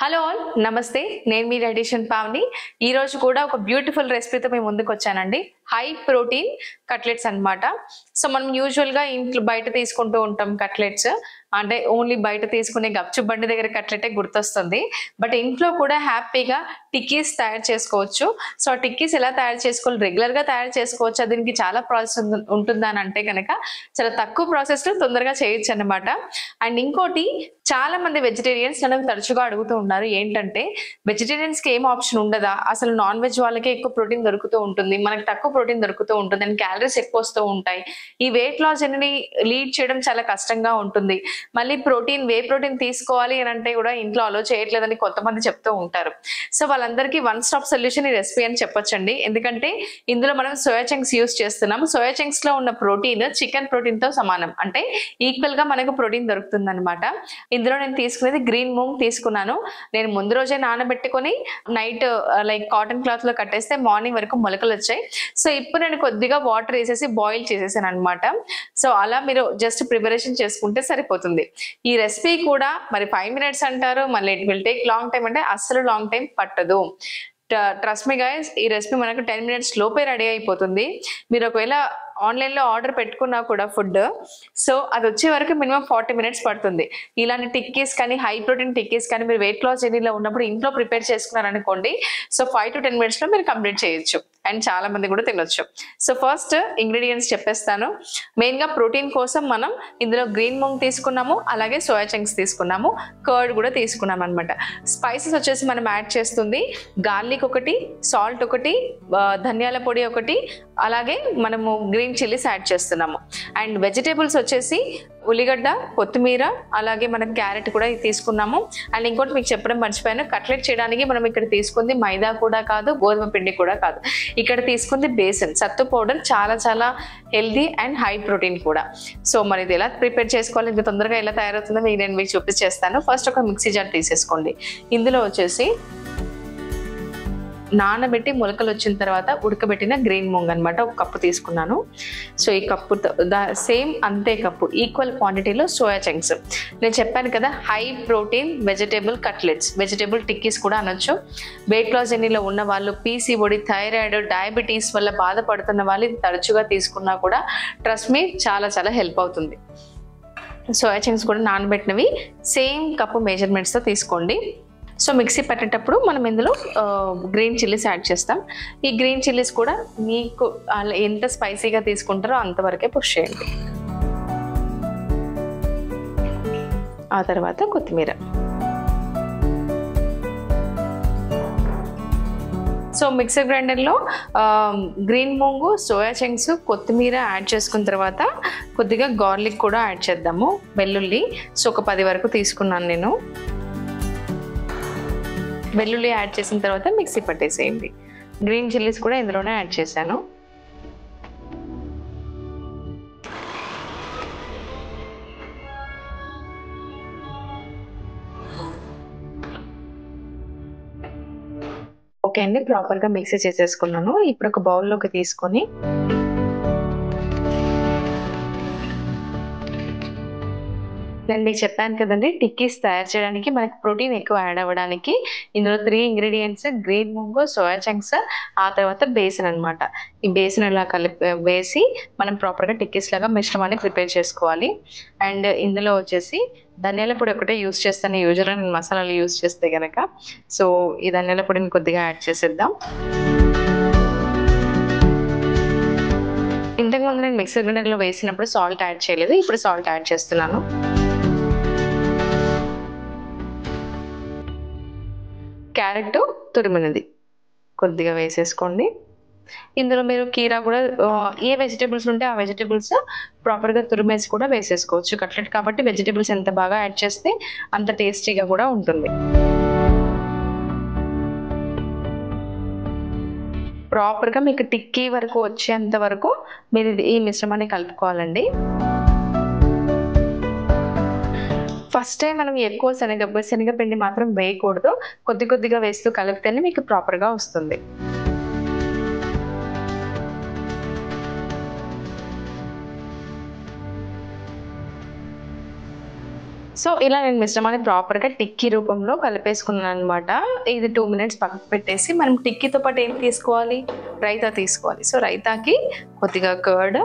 Hello all, నమస్తే. నేను మీ dietitian Pavani. ఈ రోజు కూడా ఒక బ్యూటిఫుల్ రెసిపీతో మేము ముందుకు వచ్చానండి. హై ప్రోటీన్ కట్లెట్స్ అన్నమాట. సో మనం యూజువల్గా ఇంట్లో బయట తీసుకుంటూ ఉంటాం కట్లెట్స్, అంటే ఓన్లీ బయట తీసుకునే గప్చు బండి దగ్గర కట్లెటే గుర్తొస్తుంది. బట్ ఇంట్లో కూడా హ్యాపీగా టిక్కీస్ తయారు చేసుకోవచ్చు. సో ఆ టిక్కీస్ ఎలా తయారు చేసుకోవాలి, రెగ్యులర్గా తయారు చేసుకోవచ్చు, దీనికి చాలా ప్రాసెస్ ఉంటుందా అని అంటే కనుక చాలా తక్కువ ప్రాసెస్లో తొందరగా చేయొచ్చు అనమాట. అండ్ ఇంకోటి, చాలా మంది వెజిటేరియన్స్ నన్ను తరచుగా అడుగుతూ ఉన్నారు, ఏంటంటే వెజిటేరియన్స్కి ఏం ఆప్షన్ ఉండదా, అసలు నాన్ వెజ్ వాళ్ళకే ఎక్కువ ప్రోటీన్ దొరుకుతూ ఉంటుంది, మనకి తక్కువ ప్రోటీన్ దొరుకుతూ ఉంటుంది అండ్ క్యాలరీస్ ఎక్కువ వస్తూ ఉంటాయి, ఈ వెయిట్ లాస్ అనేది లీడ్ చేయడం చాలా కష్టంగా ఉంటుంది, మళ్ళీ వే ప్రోటీన్ తీసుకోవాలి అని అంటే కూడా ఇంట్లో అలో చేయట్లేదని కొంతమంది చెప్తూ ఉంటారు. సో వాళ్ళందరికీ వన్ స్టాప్ సొల్యూషన్ ఈ రెసిపీ అని చెప్పొచ్చండి. ఎందుకంటే ఇందులో మనం సోయా చంక్స్ యూస్ చేస్తున్నాం. సోయా చంక్స్ లో ఉన్న ప్రోటీన్ చికెన్ ప్రోటీన్ తో సమానం, అంటే ఈక్వల్ గా మనకు ప్రోటీన్ దొరుకుతుంది అనమాట. ఇందులో నేను తీసుకునేది గ్రీన్ మూంగ్ తీసుకున్నాను. నేను ముందు రోజే నానబెట్టుకొని నైట్ లైక్ కాటన్ క్లాత్ లో కట్టేస్తే మార్నింగ్ వరకు మొలకలు వచ్చాయి. సో ఇప్పుడు నేను కొద్దిగా వాటర్ వేసేసి బాయిల్ చేసేసాను అనమాట. సో అలా మీరు జస్ట్ ప్రిపరేషన్ చేసుకుంటే సరిపోతుంది. ఈ రెసిపీ కూడా మరి 5 minutes అంటారు, మళ్ళీ it will take long time అంటే అస్సలు లాంగ్ టైం పట్టదు. ట్రస్ట్ మీ గైస్, ఈ రెసిపీ మనకు 10 minutes లోపే రెడీ అయిపోతుంది. మీరు ఒకవేళ ఆన్లైన్లో ఆర్డర్ పెట్టుకున్నా కూడా ఫుడ్, సో అది వచ్చే వరకు మినిమం 40 minutes పడుతుంది. ఇలాంటి టిక్కీస్ కానీ, హై ప్రోటీన్ టిక్కీస్ కానీ మీరు వెయిట్ లాస్ జర్నీలో ఉన్నప్పుడు ఇంట్లో ప్రిపేర్ చేసుకున్నారనుకోండి, సో 5 to 10 minutes మీరు కంప్లీట్ చేయొచ్చు అండ్ చాలా మంది కూడా తినొచ్చు. సో ఫస్ట్ ఇంగ్రీడియంట్స్ చెప్పేస్తాను. మెయిన్గా ప్రోటీన్ కోసం మనం ఇందులో గ్రీన్ మూంగ్ తీసుకున్నాము, అలాగే సోయా చంక్స్ తీసుకున్నాము, కర్డ్ కూడా తీసుకున్నాం అనమాట. స్పైసెస్ వచ్చేసి మనం యాడ్ చేస్తుంది గార్లిక్ ఒకటి, సాల్ట్ ఒకటి, ధనియాల పొడి ఒకటి, అలాగే మనము గ్రీన్ చిల్లీస్ యాడ్ చేస్తున్నాము. అండ్ వెజిటేబుల్స్ వచ్చేసి ఉల్లిగడ్డ, కొత్తిమీర, అలాగే మనం క్యారెట్ కూడా తీసుకున్నాము. అండ్ ఇంకోటి మీకు చెప్పడం మర్చిపోయాను, కట్లెట్ చేయడానికి మనం ఇక్కడ తీసుకుంది మైదా కూడా కాదు, గోధుమ పిండి కూడా కాదు, ఇక్కడ తీసుకుంది బేసన్, సత్తు పౌడర్, చాలా చాలా హెల్దీ అండ్ హై ప్రోటీన్ కూడా. సో మరి ఇది ఎలా ప్రిపేర్ చేసుకోవాలి, ఇంత తొందరగా ఎలా తయారవుతుందో నేను మీకు చూపించేస్తాను. ఫస్ట్ ఒక మిక్సీ జార్ తీసేసుకోండి. ఇందులో వచ్చేసి నానబెట్టి మొలకలు వచ్చిన తర్వాత ఉడకబెట్టిన గ్రీన్ మూంగ్ అనమాట, ఒక కప్పు తీసుకున్నాను. సో ఈ కప్పు సేమ్ అంతే కప్పు ఈక్వల్ క్వాంటిటీలో సోయా చంక్స్. నేను చెప్పాను కదా, high protein vegetable cutlets, vegetable tikkis కూడా అనొచ్చు. వెయిట్ లాస్ జర్నీలో ఉన్న వాళ్ళు, పీసీఓడి, థైరాయిడ్, డయాబెటీస్ వల్ల బాధపడుతున్న వాళ్ళు ఇది తరచుగా తీసుకున్నా కూడా ట్రస్ట్ మీ చాలా చాలా హెల్ప్ అవుతుంది. సోయా చంక్స్ కూడా నానబెట్టినవి సేమ్ కప్పు మెజర్మెంట్స్తో తీసుకోండి. సో మిక్సీ పెట్టేటప్పుడు మనం ఇందులో గ్రీన్ చిల్లీస్ యాడ్ చేస్తాం. ఈ గ్రీన్ చిల్లీస్ కూడా మీకు ఎంత స్పైసీగా తీసుకుంటారో అంతవరకే పుష్ చేయండి. ఆ తర్వాత కొత్తిమీర. సో మిక్సర్ గ్రైండర్లో గ్రీన్ మూంగు, సోయా చంక్స్, కొత్తిమీర యాడ్ చేసుకున్న తర్వాత కొద్దిగా గార్లిక్ కూడా యాడ్ చేద్దాము, వెల్లుల్లి. సో ఒక 10 వరకు తీసుకున్నాను నేను. వెల్లుల్లి యాడ్ చేసిన తర్వాత మిక్సీ పట్టేసేయండి. గ్రీన్ చిల్లీస్ కూడా ఇందులోనే యాడ్ చేశాను. ఓకే అండి, ప్రాపర్గా మిక్సీ చేసేసుకున్నాను. ఇప్పుడు ఒక బౌల్లోకి తీసుకొని నేను మీకు చెప్పాను కదండి, టిక్కీస్ తయారు చేయడానికి మనకి ప్రోటీన్ ఎక్కువ యాడ్ అవ్వడానికి ఇందులో 3 ingredients, green moong, soya chunks, ఆ తర్వాత బేసన్ అనమాట. ఈ బేసన్ ఇలా వేసి మనం ప్రాపర్గా టిక్కీస్ లాగా మిశ్రమాన్ని ప్రిపేర్ చేసుకోవాలి. అండ్ ఇందులో వచ్చేసి ధనియాల పొడి ఒకటే యూస్ చేస్తాను యూజువల్గా నేను మసాలాలు యూస్ చేస్తే కనుక. సో ఈ ధనియాల పొడిని కొద్దిగా యాడ్ చేసేద్దాం. ఇంతకుముందు నేను మిక్సర్ గ్రైండర్లో వేసినప్పుడు సాల్ట్ యాడ్ చేయలేదు, ఇప్పుడు సాల్ట్ యాడ్ చేస్తున్నాను. క్యారెట్ తురిమినది కొద్దిగా వేసేసుకోండి. ఇందులో మీరు కీరా కూడా, ఏ వెజిటేబుల్స్ ఉంటే ఆ వెజిటేబుల్స్ ప్రాపర్గా తురిమేసి కూడా వేసేసుకోవచ్చు. కట్లెట్ కాబట్టి వెజిటేబుల్స్ ఎంత బాగా యాడ్ చేస్తే అంత టేస్టీగా కూడా ఉంటుంది. ప్రాపర్గా మీకు టిక్కీ వరకు వచ్చేంత వరకు మీరు ఈ మిశ్రమాన్ని కలుపుకోవాలండి. ఫస్ట్ టైం మనం ఎక్కువ శనగపిండి మాత్రం వేయకూడదు, కొద్దిగా వేస్తూ కలిపితేనే మీకు ప్రాపర్గా వస్తుంది. సో ఇలా నేను మిశ్రమాన్ని ప్రాపర్గా టిక్కీ రూపంలో కలిపేసుకున్నాను అనమాట. ఇది 2 minutes పక్కకు పెట్టేసి మనం టిక్కీతో పాటు ఏం తీసుకోవాలి, రైతా తీసుకోవాలి. సో రైతాకి కొద్దిగా కర్డ్,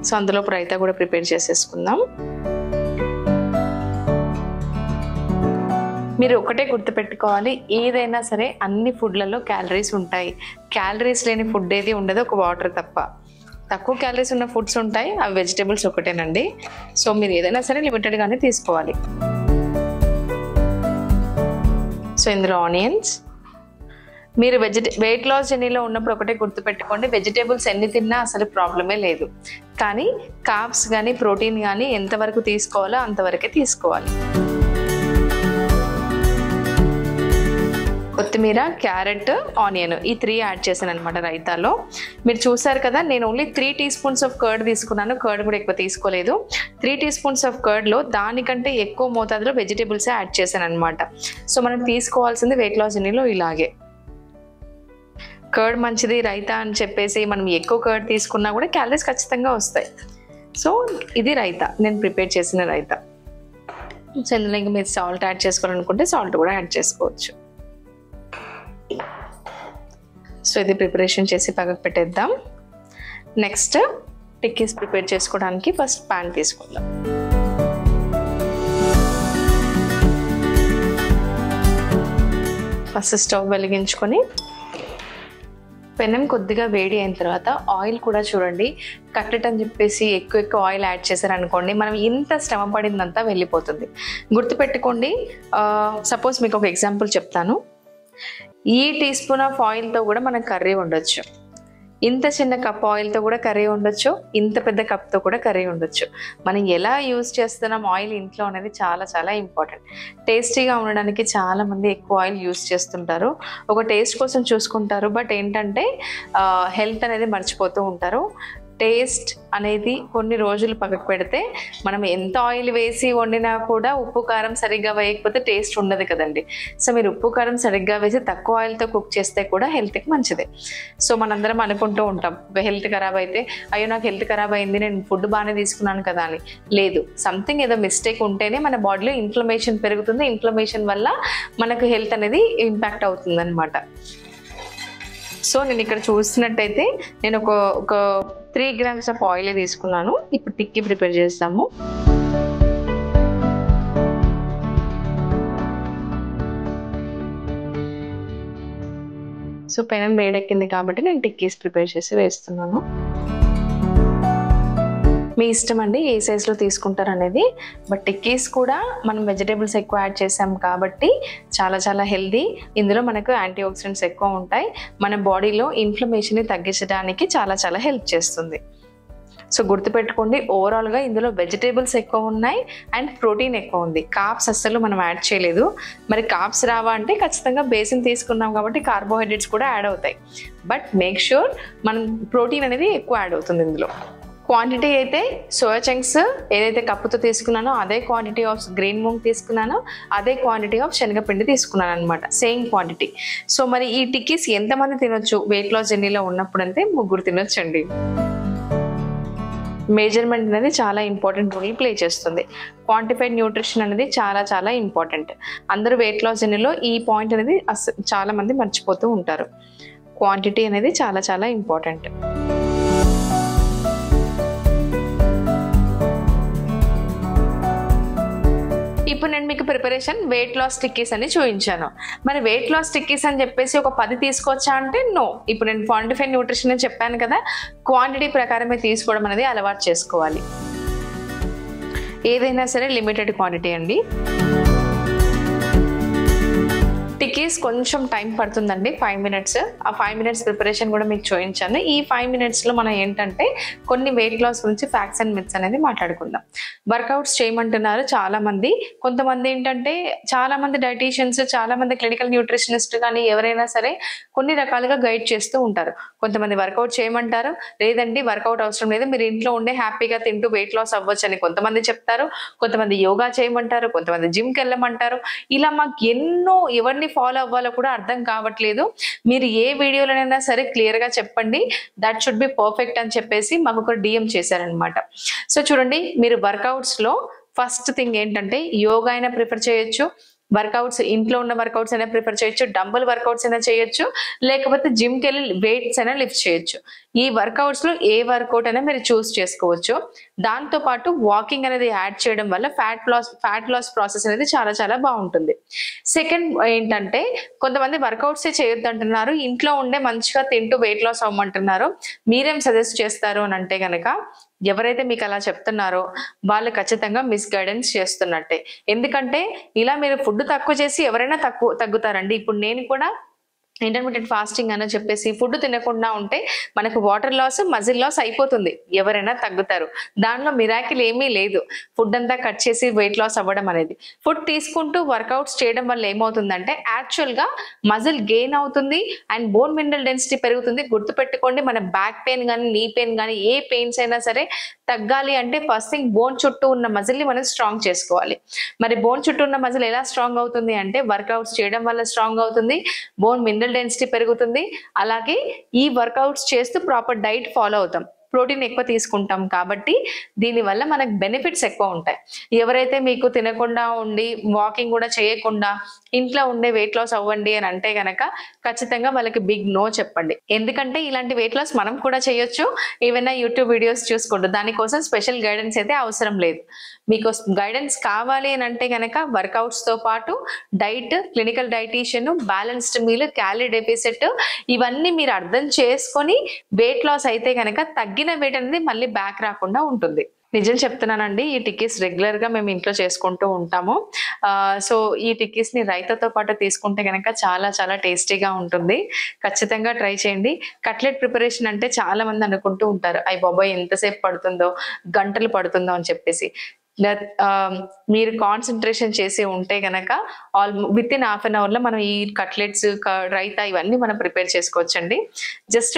సో అందులో రైతా కూడా ప్రిపేర్ చేసేసుకుందాం. మీరు ఒకటే గుర్తుపెట్టుకోవాలి, ఏదైనా సరే అన్ని ఫుడ్లలో క్యాలరీస్ ఉంటాయి. క్యాలరీస్ లేని ఫుడ్ ఏది ఉండదు, ఒక వాటర్ తప్ప. తక్కువ క్యాలరీస్ ఉన్న ఫుడ్స్ ఉంటాయి, అవి వెజిటేబుల్స్ ఒకటేనండి. సో మీరు ఏదైనా సరే లిమిటెడ్గానే తీసుకోవాలి. సో ఇందులో ఆనియన్స్, మీరు వెయిట్ లాస్ జర్నీలో ఉన్నప్పుడు ఒకటే గుర్తుపెట్టుకోండి, వెజిటేబుల్స్ ఎన్ని తిన్నా అసలు ప్రాబ్లమే లేదు. కానీ కార్బ్స్ కానీ ప్రోటీన్ కానీ ఎంతవరకు తీసుకోవాలో అంతవరకే తీసుకోవాలి. కొత్తిమీర, క్యారెట్, ఆనియన్, ఈ 3 యాడ్ చేశాను అనమాట రైతాలో. మీరు చూసారు కదా, నేను ఓన్లీ 3 teaspoons ఆఫ్ కర్డ్ తీసుకున్నాను. కర్డ్ కూడా ఎక్కువ తీసుకోలేదు. 3 teaspoons ఆఫ్ కర్డ్లో దానికంటే ఎక్కువ మోతాదులో వెజిటేబుల్స్ యాడ్ చేశాను అనమాట. సో మనం తీసుకోవాల్సింది వెయిట్ లాస్ జర్నీలో ఇలాగే. కర్డ్ మంచిది రైతా అని చెప్పేసి మనం ఎక్కువ కర్డ్ తీసుకున్నా కూడా క్యాలరీస్ ఖచ్చితంగా వస్తాయి. సో ఇది రైతా, నేను ప్రిపేర్ చేసిన రైతా. సో ఇందులో ఇంకా మీరు సాల్ట్ యాడ్ చేసుకోవాలనుకుంటే సాల్ట్ కూడా యాడ్ చేసుకోవచ్చు. సో ఇది ప్రిపరేషన్ చేసి పక్కకు పెట్టేద్దాం. నెక్స్ట్ టిక్కీస్ ప్రిపేర్ చేసుకోవడానికి ఫస్ట్ ప్యాన్ తీసుకుందాం. ఫస్ట్ స్టవ్ వెలిగించుకొని పెనం కొద్దిగా వేడి అయిన తర్వాత ఆయిల్ కూడా చూడండి, కట్టెట్ అని చెప్పేసి ఎక్కువ ఆయిల్ యాడ్ చేశారనుకోండి, మనం ఇంత శ్రమ పడిందంతా వెళ్ళిపోతుంది. గుర్తుపెట్టుకోండి, సపోజ్ మీకు ఒక ఎగ్జాంపుల్ చెప్తాను. ఈ టీస్పూన్ ఆఫ్ ఆయిల్తో కూడా మనకు కర్రీ ఉండొచ్చు. ఇంత చిన్న కప్ ఆయిల్తో కూడా కర్రీ ఉండొచ్చు, ఇంత పెద్ద కప్తో కూడా కర్రీ ఉండొచ్చు. మనం ఎలా యూజ్ చేస్తున్నాం ఆయిల్ ఇంట్లో అనేది చాలా చాలా ఇంపార్టెంట్. టేస్టీగా ఉండడానికి చాలామంది ఎక్కువ ఆయిల్ యూజ్ చేస్తుంటారు, ఒక టేస్ట్ కోసం చూసుకుంటారు. బట్ ఏంటంటే హెల్త్ అనేది మర్చిపోతూ ఉంటారు. టేస్ట్ అనేది కొన్ని రోజులు పక్కకు పెడితే మనం ఎంత ఆయిల్ వేసి వండినా కూడా ఉప్పు కారం సరిగ్గా వేయకపోతే టేస్ట్ ఉండదు కదండి. సో మీరు ఉప్పు కారం సరిగ్గా వేసి తక్కువ ఆయిల్తో కుక్ చేస్తే కూడా హెల్త్కి మంచిదే. సో మనందరం అనుకుంటూ ఉంటాం, హెల్త్ ఖరాబ్ అయితే అయ్యో నాకు హెల్త్ ఖరాబ్ అయింది, నేను ఫుడ్ బాగానే తీసుకున్నాను కదా అని. లేదు, సంథింగ్ ఏదో మిస్టేక్ ఉంటేనే మన బాడీలో ఇన్ఫ్లమేషన్ పెరుగుతుంది. ఇన్ఫ్లమేషన్ వల్ల మనకు హెల్త్ అనేది ఇంపాక్ట్ అవుతుంది అనమాట. సో నేను ఇక్కడ చూసినట్టయితే నేను ఒక 3 grams ఆఫ్ ఆయిల్ తీసుకున్నాను. ఇప్పుడు టిక్కీ ప్రిపేర్ చేస్తాము. సో పెనం వేడెక్కింది కాబట్టి నేను టిక్కీస్ ప్రిపేర్ చేసి వేస్తున్నాను. మీ ఇష్టం అండి ఏ సైజులో తీసుకుంటారు అనేది. బట్ టిక్కీస్ కూడా మనం వెజిటేబుల్స్ ఎక్కువ యాడ్ చేసాం కాబట్టి చాలా చాలా హెల్దీ. ఇందులో మనకు యాంటీ ఆక్సిడెంట్స్ ఎక్కువ ఉంటాయి, మన బాడీలో ఇన్ఫ్లమేషన్ని తగ్గించడానికి చాలా చాలా హెల్ప్ చేస్తుంది. సో గుర్తుపెట్టుకోండి, ఓవరాల్గా ఇందులో వెజిటేబుల్స్ ఎక్కువ ఉన్నాయి అండ్ ప్రోటీన్ ఎక్కువ ఉంది. కార్బ్స్ అస్సలు మనం యాడ్ చేయలేదు. మరి కార్బ్స్ రావా అంటే ఖచ్చితంగా బేసిన్ తీసుకున్నాం కాబట్టి కార్బోహైడ్రేట్స్ కూడా యాడ్ అవుతాయి. బట్ మేక్ ష్యూర్ మనం ప్రోటీన్ అనేది ఎక్కువ యాడ్ అవుతుంది ఇందులో. క్వాంటిటీ అయితే సోయా చంక్స్ ఏదైతే కప్పుతో తీసుకున్నానో అదే క్వాంటిటీ ఆఫ్ గ్రీన్ మూంగ్ తీసుకున్నానో అదే క్వాంటిటీ ఆఫ్ శనగపిండి తీసుకున్నాను అనమాట, సేమ్ క్వాంటిటీ. సో మరి ఈ టిక్కీస్ ఎంతమంది తినొచ్చు వెయిట్ లాస్ జర్నీలో ఉన్నప్పుడు అంటే 3 తినొచ్చండి. మెజర్మెంట్ అనేది చాలా ఇంపార్టెంట్ రోల్ ప్లే చేస్తుంది. క్వాంటిఫైడ్ న్యూట్రిషన్ అనేది చాలా చాలా ఇంపార్టెంట్. అందరూ వెయిట్ లాస్ జర్నీలో ఈ పాయింట్ అనేది చాలా మంది మర్చిపోతూ ఉంటారు. క్వాంటిటీ అనేది చాలా చాలా ఇంపార్టెంట్. ఇప్పుడు నేను మీకు ప్రిపరేషన్ వెయిట్ లాస్ టిక్కీస్ అని చూపించాను. మరి వెయిట్ లాస్ టిక్కీస్ అని చెప్పేసి ఒక 10 తీసుకోవచ్చా అంటే నో. ఇప్పుడు నేను క్వాంటిఫైడ్ న్యూట్రిషన్ అని చెప్పాను కదా, క్వాంటిటీ ప్రకారమే తీసుకోవడం అనేది అలవాటు చేసుకోవాలి. ఏదైనా సరే లిమిటెడ్ క్వాంటిటీ అండి. టిక్కీస్ కొంచెం టైం పడుతుందండి, 5 minutes. ఆ 5 minutes ప్రిపరేషన్ కూడా మీకు చూపించాను. ఈ 5 minutesలో మనం ఏంటంటే కొన్ని వెయిట్ లాస్ గురించి ఫ్యాక్ట్స్ అండ్ మిత్స్ అనేది మాట్లాడుకుందాం. వర్కౌట్స్ చేయమంటున్నారు చాలా మంది. కొంతమంది ఏంటంటే చాలా మంది డైటీషియన్స్, చాలా మంది క్లినికల్ న్యూట్రిషనిస్ట్ కానీ ఎవరైనా సరే కొన్ని రకాలుగా గైడ్ చేస్తూ ఉంటారు. కొంతమంది వర్కౌట్ చేయమంటారు, లేదండి వర్కౌట్ అవసరం లేదు, మీరు ఇంట్లో ఉండే హ్యాపీగా తింటూ వెయిట్ లాస్ అవ్వచ్చు అని కొంతమంది చెప్తారు. కొంతమంది యోగా చేయమంటారు, కొంతమంది జిమ్కి వెళ్ళమంటారు. ఇలా మాకు ఎన్నో ఎవరిని ఫాలో అవ్వాలో కూడా అర్థం కావట్లేదు. మీరు ఏ వీడియోలోనైనా సరే క్లియర్ గా చెప్పండి, దట్ షుడ్ బి పర్ఫెక్ట్ అని చెప్పేసి మాకు ఒక డిఎం చేశారనమాట. సో చూడండి, మీరు వర్కౌట్స్ లో ఫస్ట్ థింగ్ ఏంటంటే యోగా అయినా ప్రిఫర్ చేయొచ్చు, వర్కౌట్స్ ఇంట్లో ఉన్న వర్కౌట్స్ అయినా ప్రిఫర్ చేయొచ్చు, డంబుల్ వర్కౌట్స్ అయినా చేయొచ్చు, లేకపోతే జిమ్కి వెళ్ళి వెయిట్స్ అయినా లిఫ్ట్ చేయొచ్చు. ఈ వర్కౌట్స్ లో ఏ వర్కౌట్ అయినా మీరు చూస్ చేసుకోవచ్చు. దాంతో పాటు వాకింగ్ అనేది యాడ్ చేయడం వల్ల ఫ్యాట్ లాస్ ప్రాసెస్ అనేది చాలా చాలా బాగుంటుంది. సెకండ్ ఏంటంటే కొంతమంది వర్కౌట్సే చేయొద్దు అంటున్నారు, ఇంట్లో ఉండే మంచిగా తింటూ వెయిట్ లాస్ అవ్వమంటున్నారు. మీరేం సజెస్ట్ చేస్తారు అని అంటే కనుక, ఎవరైతే మీకు అలా చెప్తున్నారో వాళ్ళు ఖచ్చితంగా మిస్గైడెన్స్ చేస్తున్నట్టే. ఎందుకంటే ఇలా మీరు ఫుడ్ తక్కువ చేసి ఎవరైనా తగ్గుతారండి. ఇప్పుడు నేను కూడా ఇంటర్మీడియట్ ఫాస్టింగ్ అని చెప్పేసి ఫుడ్ తినకుండా ఉంటే మనకు వాటర్ లాస్, మజిల్ లాస్ అయిపోతుంది, ఎవరైనా తగ్గుతారు. దానిలో మిరాకిల్ ఏమీ లేదు. ఫుడ్ అంతా కట్ చేసి వెయిట్ లాస్ అవ్వడం అనేది. ఫుడ్ తీసుకుంటూ వర్కౌట్స్ చేయడం వల్ల ఏమవుతుందంటే యాక్చువల్ గా మజిల్ గెయిన్ అవుతుంది అండ్ బోన్ మినరల్ డెన్సిటీ పెరుగుతుంది. గుర్తుపెట్టుకోండి, మన బ్యాక్ పెయిన్ కానీ, నీ పెయిన్ కానీ, ఏ పెయిన్స్ అయినా సరే తగ్గాలి అంటే ఫస్ట్ థింగ్ బోన్ చుట్టూ ఉన్న మజిల్ ని మనం స్ట్రాంగ్ చేసుకోవాలి. మరి బోన్ చుట్టూ ఉన్న మజిల్ ఎలా స్ట్రాంగ్ అవుతుంది అంటే వర్కౌట్స్ చేయడం వల్ల స్ట్రాంగ్ అవుతుంది, బోన్ మినరల్ డెన్సిటీ పెరుగుతుంది. అలాగే ఈ వర్కౌట్స్ చేస్తూ ప్రాపర్ డైట్ ఫాలో అవుతాం, ప్రోటీన్ ఎక్కువ తీసుకుంటాం కాబట్టి దీనివల్ల మనకు బెనిఫిట్స్ ఎక్కువ ఉంటాయి. ఎవరైతే మీకు తినకుండా ఉండి వాకింగ్ కూడా చేయకుండా ఇంట్లో ఉండే వెయిట్ లాస్ అవ్వండి అని అంటే గనక ఖచ్చితంగా వాళ్ళకి బిగ్ నో చెప్పండి. ఎందుకంటే ఇలాంటి వెయిట్ లాస్ మనం కూడా చేయొచ్చు, ఏవైనా యూట్యూబ్ వీడియోస్ చూసుకుంటూ. దానికోసం స్పెషల్ గైడెన్స్ అయితే అవసరం లేదు. మీకు గైడెన్స్ కావాలి అని అంటే కనుక వర్కౌట్స్ తో పాటు diet, clinical dietitian, balanced meal, calorie deficit ఇవన్నీ మీరు అర్థం చేసుకొని వెయిట్ లాస్ అయితే కనుక తగ్గిన వెయిట్ అనేది మళ్ళీ బ్యాక్ రాకుండా ఉంటుంది. నిజం చెప్తున్నానండి, ఈ టిక్కీస్ రెగ్యులర్ గా మేము ఇంట్లో చేసుకుంటూ ఉంటాము. సో ఈ టిక్కీస్ ని రైతాతో పాటు తీసుకుంటే కనుక చాలా చాలా టేస్టీగా ఉంటుంది. ఖచ్చితంగా ట్రై చేయండి. కట్లెట్ ప్రిపరేషన్ అంటే చాలా మంది అనుకుంటూ ఉంటారు, అయ్య బాబాయ్ ఎంతసేపు పడుతుందో, గంటలు పడుతుందో అని చెప్పేసి. మీరు కాన్సన్ట్రేషన్ చేసి ఉంటే గనక with in half an hour లో మనం ఈ కట్లెట్స్, రైతా ఇవన్నీ మనం ప్రిపేర్ చేసుకోవచ్చండి. జస్ట్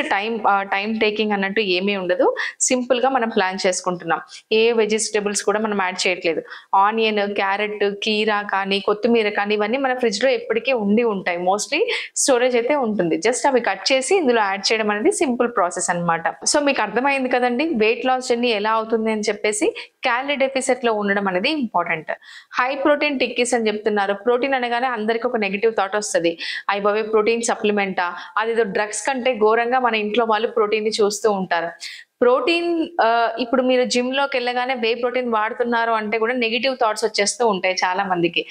టైం టేకింగ్ అన్నట్టు ఏమీ ఉండదు. సింపుల్ గా మనం ప్లాన్ చేసుకుంటున్నాం. ఏ వెజిటబుల్స్ కూడా మనం యాడ్ చేయట్లేదు. ఆనియన్, క్యారెట్, కీరా కానీ, కొత్తిమీర కానీ ఇవన్నీ మన ఫ్రిడ్జ్ లో ఎప్పటికీ ఉంటాయి. మోస్ట్లీ స్టోరేజ్ అయితే ఉంటుంది. జస్ట్ అవి కట్ చేసి ఇందులో యాడ్ చేయడం అనేది సింపుల్ ప్రాసెస్ అన్నమాట. సో మీకు అర్థమైంది కదండి వెయిట్ లాస్ జర్నీ ఎలా అవుతుంది అని చెప్పేసి. క్యాలరీ డెఫిసిట్ లో ఉండడం అనేది ఇంపార్టెంట్. హై ప్రోటీన్ టిక్కీస్ అని చెప్తున్నారు. ప్రోటీన్ అనగానే అందరికి ఒక నెగిటివ్ థాట్ వస్తుంది, అయ్య బాబోయ్ ప్రోటీన్ సప్లిమెంటా, అదేదో డ్రగ్స్ కంటే ఘోరంగా మన ఇంట్లో వాళ్ళు ప్రోటీన్ ని చూస్తూ ఉంటారు. ప్రోటీన్ ఇప్పుడు మీరు జిమ్ లోకి వెళ్ళగానే వే ప్రోటీన్ వాడుతున్నారు అంటే కూడా నెగిటివ్ థాట్స్ వచ్చేస్తూ ఉంటాయి చాలా మందికి.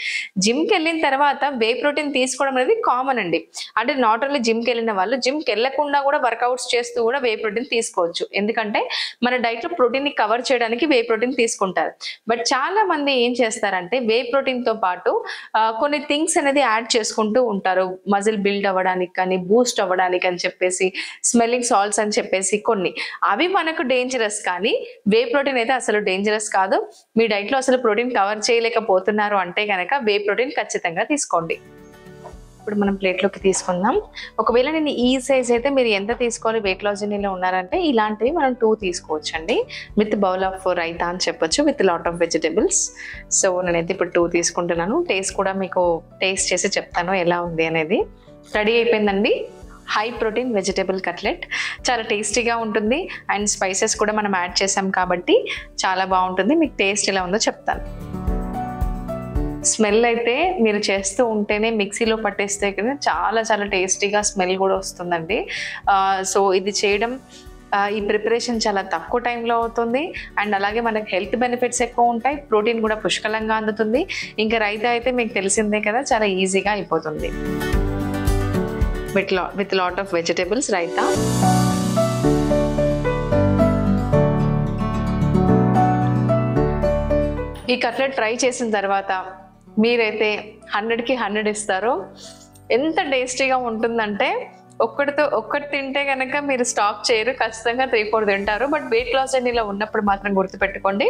జిమ్కి వెళ్ళిన తర్వాత వే ప్రోటీన్ తీసుకోవడం అనేది కామన్ అండి. అంటే నాట్ ఓన్లీ జిమ్కి వెళ్ళిన వాళ్ళు, జిమ్కి వెళ్ళకుండా కూడా వర్కౌట్స్ చేస్తూ కూడా వే ప్రోటీన్ తీసుకోవచ్చు. ఎందుకంటే మన డైట్ లో ప్రోటీన్ ని కవర్ చేయడానికి వే ప్రోటీన్ తీసుకుంటారు. బట్ చాలా మంది ఏం చేస్తారంటే వే ప్రోటీన్ తో పాటు కొన్ని థింగ్స్ అనేది యాడ్ చేసుకుంటూ ఉంటారు. మజిల్ బిల్డ్ అవ్వడానికి కానీ, బూస్ట్ అవ్వడానికి అని చెప్పేసి, స్మెల్లింగ్ సాల్ట్స్ అని చెప్పేసి కొన్ని. అవి మనకు డేంజరస్, కానీ వే ప్రోటీన్ అయితే అసలు డేంజరస్ కాదు. మీ డైట్ లో అసలు ప్రోటీన్ కవర్ చేయలేకపోతున్నారు అంటే కనుక వే ప్రోటీన్ ఖచ్చితంగా తీసుకోండి. ఇప్పుడు మనం ప్లేట్ లోకి తీసుకుందాం. ఒకవేళ నేను ఈ సైజ్ అయితే మీరు ఎంత తీసుకోవాలి వెయిట్ లాస్ జర్నీలో ఉన్నారంటే ఇలాంటివి మనం 2 తీసుకోవచ్చు అండి. విత్ బౌల్ ఆఫ్ రైతా అని చెప్పొచ్చు, with lot of vegetables. So నేనైతే ఇప్పుడు 2 తీసుకుంటున్నాను. టేస్ట్ కూడా మీకు టేస్ట్ చేసి చెప్తాను ఎలా ఉంది అనేది. రెడీ అయిపోయిందండి హై ప్రోటీన్ వెజిటేబుల్ కట్లెట్. చాలా టేస్టీగా ఉంటుంది అండ్ స్పైసెస్ కూడా మనం యాడ్ చేసాం కాబట్టి చాలా బాగుంటుంది. మీకు టేస్ట్ ఎలా ఉందో చెప్తాను. స్మెల్ అయితే మీరు చేస్తూ ఉంటేనే మిక్సీలో పట్టేస్తే కదా చాలా చాలా టేస్టీగా స్మెల్ కూడా వస్తుందండి. సో ఇది చేయడం, ఈ ప్రిపరేషన్ చాలా తక్కువ టైంలో అవుతుంది అండ్ అలాగే మనకి హెల్త్ బెనిఫిట్స్ ఎక్కువ ఉంటాయి. ప్రోటీన్ కూడా పుష్కలంగా అందుతుంది. ఇంకా రైతా అయితే మీకు తెలిసిందే కదా, చాలా ఈజీగా అయిపోతుంది. with lot of vegetables raita. ఈ కట్లెట్ ట్రై చేసిన తర్వాత మీరైతే 100కి 100 ఇస్తారు. ఎంత టేస్టీగా ఉంటుందంటే ఒక్కటి తింటే కనుక మీరు స్టాప్ చేయరు, ఖచ్చితంగా 3-4 తింటారు. బట్ వెయిట్ లాస్ జర్నీలో ఉన్నప్పుడు మాత్రం గుర్తుపెట్టుకోండి,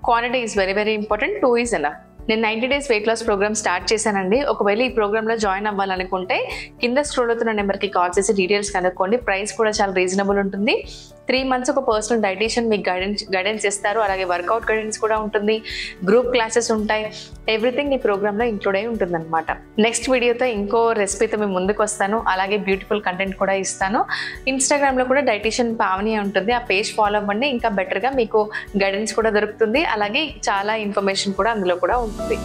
quantity is very very important. 2 is enough. నేను 90 days weight loss program start చేశానండి. ఒకవేళ ఈ ప్రోగ్రామ్లో జాయిన్ అవ్వాలనుకుంటే కింద స్క్రోల్ అవుతున్న నెంబర్కి కాల్ చేసి డీటెయిల్స్ కనుక్కోండి. ప్రైస్ కూడా చాలా రీజనబుల్ ఉంటుంది. 3 మంత్స్ ఒక పర్సనల్ డైటీషియన్ మీకు గైడెన్స్ ఇస్తారు. అలాగే వర్కౌట్ గైడెన్స్ కూడా ఉంటుంది. గ్రూప్ క్లాసెస్ ఉంటాయి. ఎవ్రీథింగ్ ఈ ప్రోగ్రామ్లో ఇంక్లూడ్ అయి ఉంటుంది అనమాట. నెక్స్ట్ వీడియోతో ఇంకో రెసిపీతో మేము ముందుకు వస్తాను. అలాగే బ్యూటిఫుల్ కంటెంట్ కూడా ఇస్తాను. ఇన్స్టాగ్రామ్లో కూడా డైటీషియన్ పావని ఉంటుంది. ఆ పేజ్ ఫాలో అవ్వండి. ఇంకా బెటర్గా మీకు గైడెన్స్ కూడా దొరుకుతుంది. అలాగే చాలా ఇన్ఫర్మేషన్ కూడా అందులో కూడా ఉంటుంది.